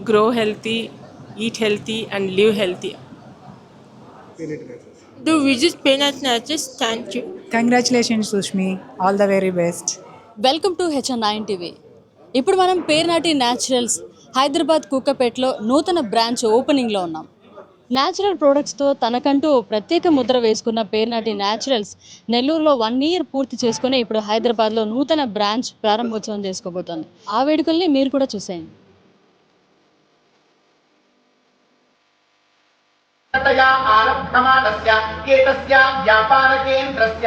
grow healthy, eat healthy, and live healthy. Do visit Peanut Natures. Thank you. Congratulations, Sushmi. All the very best. Welcome to హెచ్ఎన్9 TV. ఇప్పుడు మనం Pernati naturals Hyderabad కూకపేటలో నూతన branch ఓపెనింగ్లో ఉన్నాం. Natural ప్రోడక్ట్స్తో తనకంటూ ప్రత్యేక ముద్ర వేసుకున్న Pernati naturals నెల్లూరులో 1 year పూర్తి చేసుకుని ఇప్పుడు హైదరాబాద్లో నూతన బ్రాంచ్ ప్రారంభోత్సవం చేసుకోబోతోంది. ఆ వేడుకల్ని మీరు కూడా చూసేయండి. आरब्धमानस्य एतस्य व्यापारकेन्द्रस्य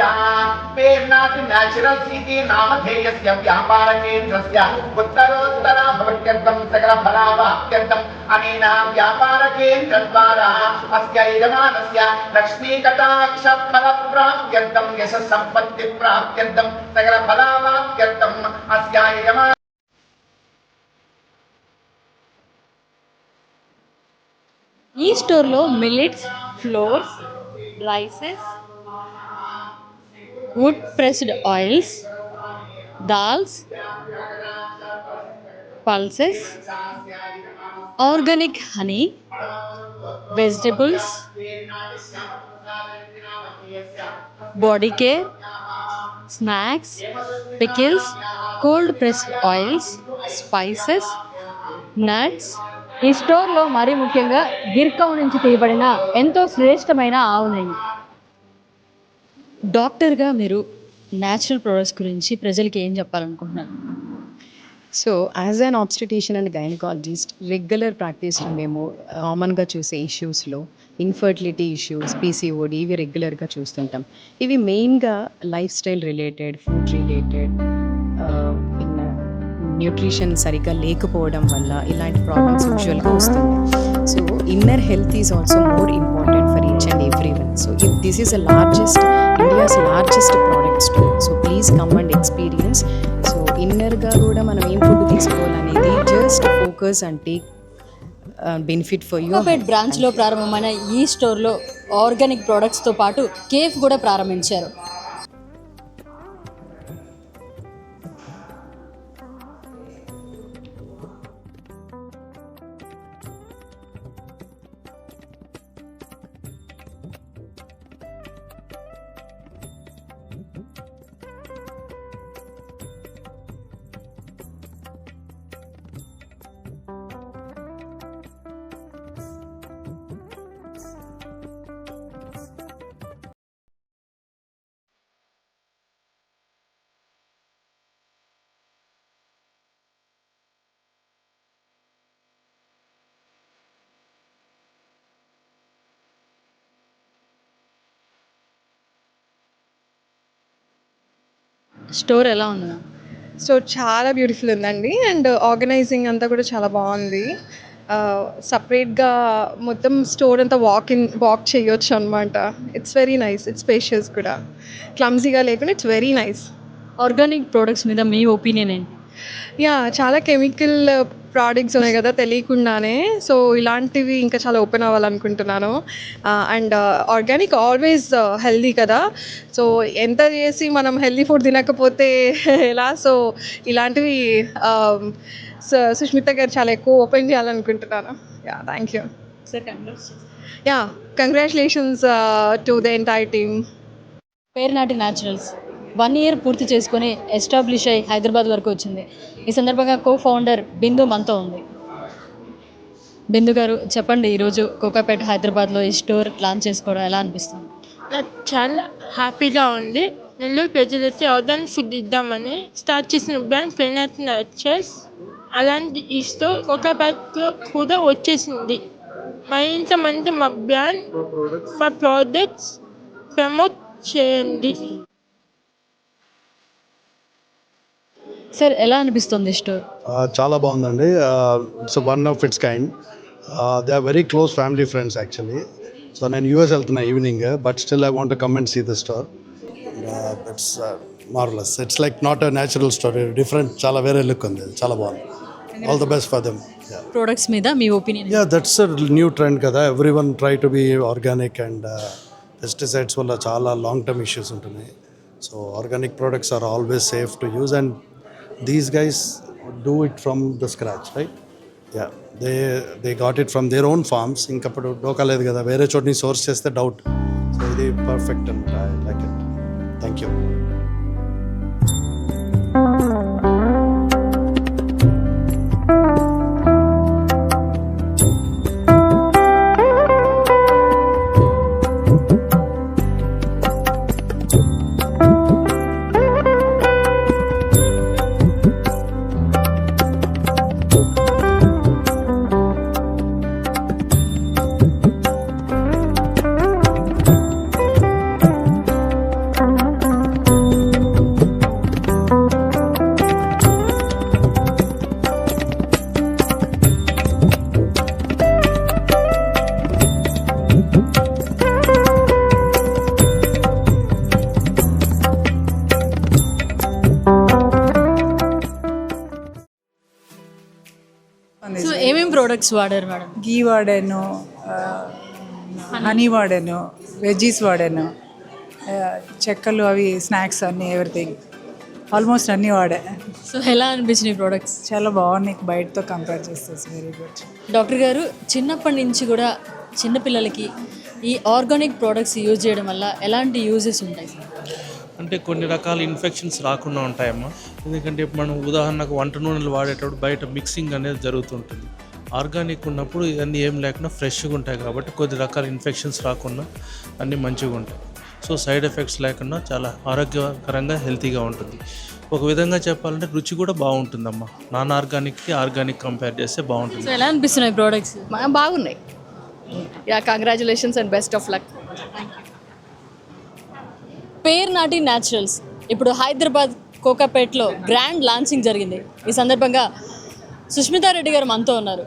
पेर्नाट् न्याचुरल्स् इति नामधेयस्य व्यापारकेन्द्रस्य उत्तरोत्तराभिवृद्ध्यर्थं सकलफलावाप्त्यर्थम् अनेन व्यापारकेन्द्रद्वारा अस्य यजमानस्य लक्ष्मीकटाक्षफलप्राप्त्यर्थं यशस्सम्पत्तिप्राप्त्यर्थं सकलफलावाप्त्यर्थम् अस्य यजमान ఈ స్టోర్లో millets, floors, rises, would pressed oils, dals, pulses, organic honey, vegetables, body care, snacks, pickles, cold pressed oils, spices, nuts. ఈ స్టోర్లో మరీ ముఖ్యంగా గిర్కౌ నుంచి తీయబడిన ఎంతో శ్రేష్టమైన ఆవు నెయ్యి. డాక్టర్గా మీరు న్యాచురల్ ప్రోడక్ట్స్ గురించి ప్రజలకి ఏం చెప్పాలనుకుంటున్నారు? So as an obstetrician and gynaecologist regular ప్రాక్టీస్లో మేము కామన్గా చూసే ఇష్యూస్లో ఇన్ఫర్టిలిటీ ఇష్యూస్, పీసీఓడి ఇవి రెగ్యులర్గా చూస్తుంటాం. ఇవి మెయిన్గా life style related, food related, nutrition సరిగ్గా లేకపోవడం వల్ల ఇలాంటి ప్రాబ్లమ్స్ యూజువల్గా వస్తుంది. So inner health is also more important for each and every one. So this is India's largest product store. So please come and experience. So ఇన్నర్గా కూడా మనం ఏం ఫుడ్ తీసుకోవాలనేది just focus and take benefit for you. బ్రాంచ్లో ప్రారంభమైన ఈ స్టోర్లో organic ప్రోడక్ట్స్తో పాటు కేఫ్ కూడా ప్రారంభించారు. స్టోర్ ఎలా ఉంది? సో చాలా బ్యూటిఫుల్ ఉందండి. అండ్ ఆర్గనైజింగ్ అంతా కూడా చాలా బాగుంది. సపరేట్గా మొత్తం స్టోర్ అంతా వాక్ చేయొచ్చు అనమాట. It's very nice. It's spacious కూడా, క్లమ్జీగా లేకుండా it's very nice. Organic products మీద మీ ఒపీనియన్ ఏంటి? యా, చాలా కెమికల్ ప్రోడక్ట్స్ ఉన్నాయి కదా తెలియకుండానే. సో ఇలాంటివి ఇంకా చాలా ఓపెన్ అవ్వాలనుకుంటున్నాను. అండ్ ఆర్గానిక్ ఆల్వేస్ హెల్దీ కదా. సో ఎంత చేసి మనం హెల్దీ ఫుడ్ తినకపోతే ఎలా? సో ఇలాంటివి సుష్మిత గారు చాలా ఎక్కువ ఓపెన్ చేయాలనుకుంటున్నాను. Yeah, thank you. Yeah, congratulations to the entire team. Pernati naturals 1 year పూర్తి చేసుకొని ఎస్టాబ్లిష్ అయ్యి హైదరాబాద్ వరకు వచ్చింది. ఈ సందర్భంగా కో-ఫౌండర్ బిందు మనతో ఉంది. బిందు గారు చెప్పండి, ఈరోజు కోకాపేట హైదరాబాద్లో ఈ స్టోర్ లాంచ్ చేసుకోవడం ఎలా అనిపిస్తుంది? నాకు చాలా హ్యాపీగా ఉంది. నెల్లూరు ప్రజలైతే ఆర్గానిక్ ఫుడ్ ఇద్దామని స్టార్ట్ చేసిన బ్రాండ్ పెర్నాట్ న్యాచురల్స్. అలాంటి ఈ స్టోర్ కోకాపేటలో కూడా వచ్చేసింది. మరింత మంది మా బ్రాండ్, మా ప్రోడక్ట్స్ ప్రమోట్ చేయండి. సార్, ఎలా అనిపిస్తుంది స్టోర్? చాలా బాగుందండి. It's one of its kind. They are very close family friends actually. So నేను యూఎస్ వెళ్తున్నా evening, but still I want to come and see the store. It's marvellous. It's like not a natural store, different, చాలా వేరే look ఉంది. చాలా బాగుంది. All the best for them. Products మీద మీ opinion? Yeah, that's a new trend కదా. Everyone try to be organic and pesticides వల్ల చాలా లాంగ్ టర్మ్ ఇష్యూస్ ఉంటున్నాయి. So organic products are always safe to use, and these guys do it from the scratch, right? Yeah, they got it from their own farms. ఇంకప్పుడు డోకా లేదు కదా, వేరే చోటుని source చేస్తే డౌట్. సో ఇది perfect అనమాట. I like it. Thank you. So ఏమేమి ప్రోడక్ట్స్ వాడారు మేడం? గీ వాడాను, హనీ వాడాను, వెజ్జీస్ వాడాను, చెక్కలు, అవి స్నాక్స్ అన్నీ, ఎవ్రీథింగ్ ఆల్మోస్ట్ అన్నీ వాడా. సో ఎలా అనిపించినాయి ప్రోడక్ట్స్? చాలా బాగున్నాయి బయటతో కంపేర్ చేస్తే. Very good. డాక్టర్ గారు, చిన్నప్పటి నుంచి కూడా చిన్నపిల్లలకి ఈ ఆర్గానిక్ ప్రోడక్ట్స్ యూజ్ చేయడం వల్ల ఎలాంటి యూజెస్ ఉంటాయి? అంటే కొన్ని రకాల ఇన్ఫెక్షన్స్ రాకుండా ఉంటాయమ్మా. ఎందుకంటే మనం ఉదాహరణకు వంట నూనెలు వాడేటప్పుడు బయట మిక్సింగ్ అనేది జరుగుతుంటుంది. ఆర్గానిక్ ఉన్నప్పుడు ఇవన్నీ ఏం లేకుండా ఫ్రెష్గా ఉంటాయి కాబట్టి కొద్ది రకాల ఇన్ఫెక్షన్స్ రాకుండా అన్నీ మంచిగా ఉంటాయి. సో సైడ్ ఎఫెక్ట్స్ లేకుండా చాలా ఆరోగ్యకరంగా హెల్తీగా ఉంటుంది. ఒక విధంగా చెప్పాలంటే రుచి కూడా బాగుంటుందమ్మా. నాన్ ఆర్గానిక్కి ఆర్గానిక్ కంపేర్ చేస్తే బాగుంటుంది. సో ఎలా అనిపిస్తున్నాయి ప్రోడక్ట్స్? బాగున్నాయి. Yeah, congratulations and best of luck. Pernati naturals ఇప్పుడు హైదరాబాద్ కోకాపేట్లో గ్రాండ్ లాంచింగ్ జరిగింది. ఈ సందర్భంగా సుష్మితా రెడ్డి గారు మనతో ఉన్నారు.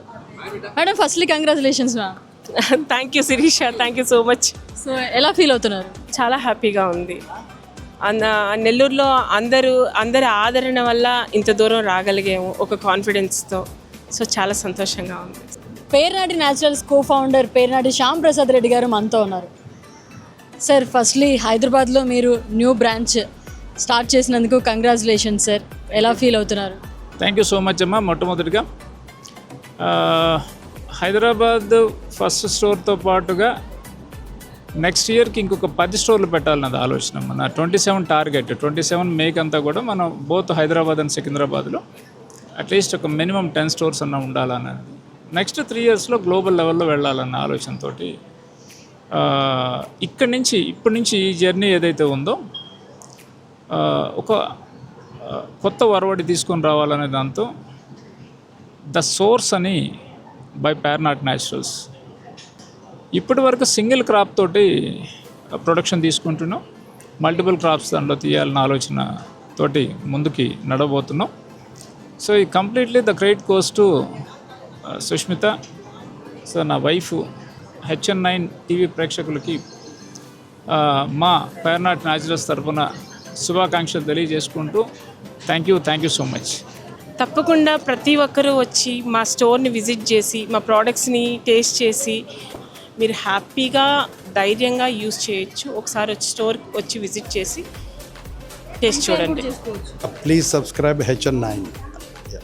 Madam, firstly congratulations ma'am. Thank you Shirisha, thank you so much. So ఎలా ఫీల్ అవుతున్నారు? చాలా హ్యాపీగా ఉంది. నెల్లూరులో అందరి ఆదరణ వల్ల ఇంత దూరం రాగలిగాము ఒక కాన్ఫిడెన్స్తో. సో చాలా సంతోషంగా ఉంది. పేర్ నాటి naturals co founder Pernati Shyam Prasad Reddy గారు మనతో ఉన్నారు. సార్, ఫస్ట్లీ హైదరాబాద్లో మీరు న్యూ బ్రాంచ్ స్టార్ట్ చేసినందుకు కంగ్రాచులేషన్స్ సార్. ఎలా ఫీల్ అవుతున్నారు? థ్యాంక్ యూ సో మచ్ అమ్మా. మొట్టమొదటిగా హైదరాబాద్ ఫస్ట్ స్టోర్తో పాటుగా నెక్స్ట్ ఇయర్కి ఇంకొక 10 స్టోర్లు పెట్టాలన్నది ఆలోచన. మన 27 టార్గెట్. 27 మేక్ అంతా కూడా మనం బోత్ హైదరాబాద్ అండ్ సికింద్రాబాద్లో అట్లీస్ట్ ఒక మినిమం 10 స్టోర్స్ అన్న ఉండాలన్నది. నెక్స్ట్ 3 ఇయర్స్లో గ్లోబల్ లెవెల్లో వెళ్ళాలన్న ఆలోచనతోటి ఇప్పటి నుంచి ఈ జర్నీ ఏదైతే ఉందో ఒక కొత్త వరవడి తీసుకొని రావాలనే దాంతో ద సోర్స్ అని బై పేర్నాట్ న్యాచురల్స్ ఇప్పటి వరకు సింగిల్ క్రాప్ తోటి ప్రొడక్షన్ తీసుకుంటున్నాం. మల్టిపుల్ క్రాప్స్ దాంట్లో తీయాలన్న ఆలోచన తోటి ముందుకి నడబోతున్నాం. సో ఈ completely the credit goes to Sushmita. So నా వైఫ్ HN9 టీవీ ప్రేక్షకులకి మా పేర్నాట్ న్యాచురల్స్ తరఫున శుభాకాంక్షలు తెలియజేసుకుంటూ థ్యాంక్ యూ సో మచ్. తప్పకుండా ప్రతి ఒక్కరూ వచ్చి మా స్టోర్ని విజిట్ చేసి మా ప్రోడక్ట్స్ని టేస్ట్ చేసి మీరు హ్యాపీగా ధైర్యంగా యూజ్ చేయొచ్చు. ఒకసారి వచ్చి స్టోర్ వచ్చి విజిట్ చేసి టేస్ట్ చూడండి. Please subscribe HN9.